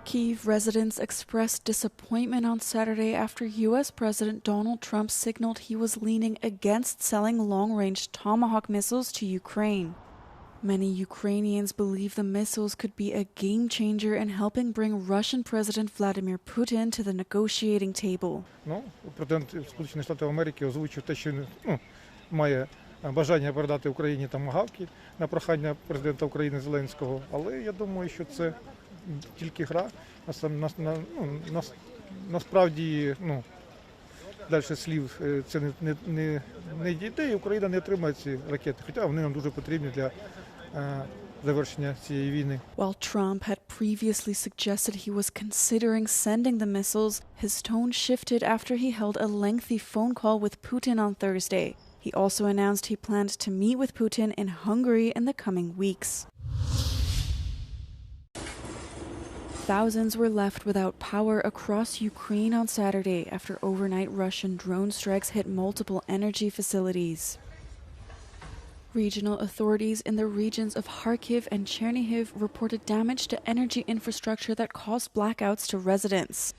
Kyiv residents expressed disappointment on Saturday after U.S. President Donald Trump signaled he was leaning against selling long-range Tomahawk missiles to Ukraine. Many Ukrainians believe the missiles could be a game-changer in helping bring Russian President Vladimir Putin to the negotiating table. Президент Сполучених Штатів Америки озвучив те, що має бажання передати Україні томагавки на прохання президента України Зеленського, але я думаю, що це тільки гра. Насправді, далі слів це не дійде, і Україна не отримає ці ракети, хоча вони нам дуже потрібні для завершення цієї війни. While Trump had previously suggested he was considering sending the missiles, his tone shifted after he held a lengthy phone call with Putin on Thursday. He also announced he planned to meet with Putin in Hungary in the coming weeks. Thousands were left without power across Ukraine on Saturday after overnight Russian drone strikes hit multiple energy facilities. Regional authorities in the regions of Kharkiv and Chernihiv reported damage to energy infrastructure that caused blackouts to residents.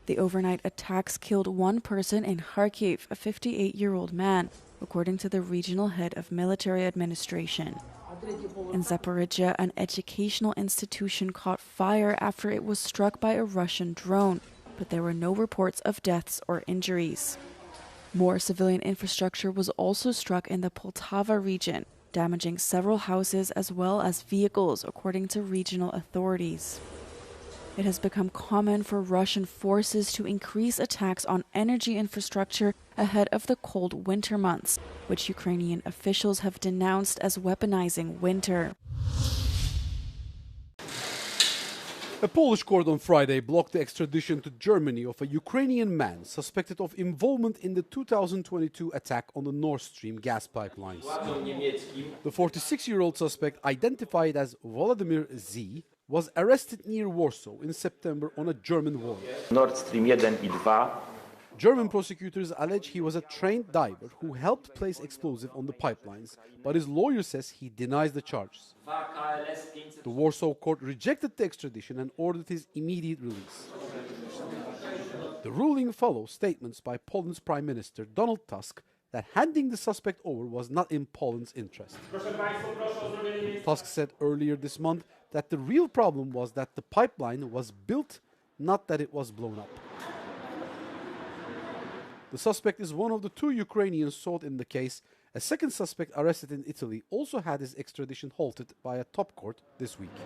The overnight attacks killed one person in Kharkiv, a 58-year-old man, according to the regional head of military administration. In Zaporizhia, an educational institution caught fire after it was struck by a Russian drone, but there were no reports of deaths or injuries. More civilian infrastructure was also struck in the Poltava region, damaging several houses as well as vehicles, according to regional authorities. It has become common for Russian forces to increase attacks on energy infrastructure ahead of the cold winter months, which Ukrainian officials have denounced as weaponizing winter. A Polish court on Friday blocked the extradition to Germany of a Ukrainian man suspected of involvement in the 2022 attack on the Nord Stream gas pipelines. The 46-year-old suspect, identified as Volodymyr Z, was arrested near Warsaw in September on a German warrant. Nord Stream 1 I 2. German prosecutors allege he was a trained diver who helped place explosive on the pipelines, but his lawyer says he denies the charges. The Warsaw court rejected the extradition and ordered his immediate release. The ruling follows statements by Poland's Prime Minister Donald Tusk that handing the suspect over was not in Poland's interest. Tusk said earlier this month that the real problem was that the pipeline was built, not that it was blown up. The suspect is one of the two Ukrainians sought in the case. A second suspect arrested in Italy also had his extradition halted by a top court this week.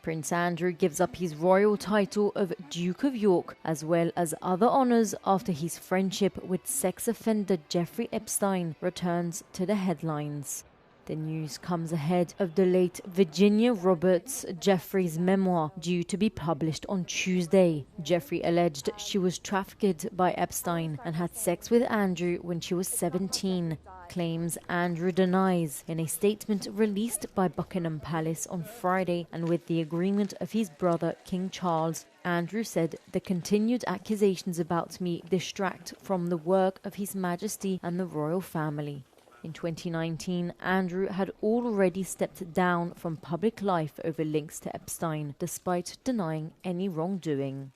Prince Andrew gives up his royal title of Duke of York as well as other honours after his friendship with sex offender Jeffrey Epstein returns to the headlines. The news comes ahead of the late Virginia Roberts Jeffrey's memoir due to be published on Tuesday. Jeffrey alleged she was trafficked by Epstein and had sex with Andrew when she was 17. Claims Andrew denies in a statement released by Buckingham Palace on Friday, and with the agreement of his brother King Charles. Andrew said, "The continued accusations about me distract from the work of His Majesty and the royal family." In 2019, Andrew had already stepped down from public life over links to Epstein, despite denying any wrongdoing.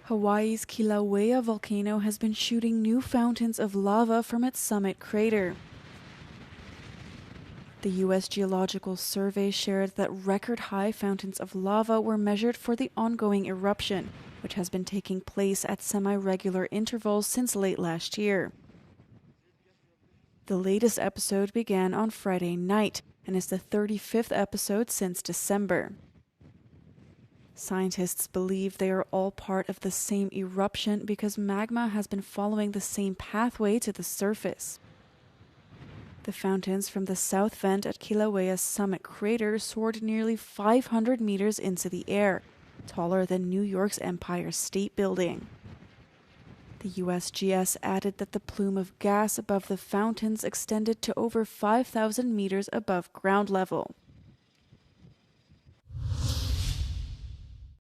Hawaii's Kilauea volcano has been shooting new fountains of lava from its summit crater. The U.S. Geological Survey shared that record-high fountains of lava were measured for the ongoing eruption, which has been taking place at semi-regular intervals since late last year. The latest episode began on Friday night and is the 35th episode since December. Scientists believe they are all part of the same eruption because magma has been following the same pathway to the surface. The fountains from the south vent at Kilauea's summit crater soared nearly 500 meters into the air, taller than New York's Empire State Building. The USGS added that the plume of gas above the fountains extended to over 5,000 meters above ground level.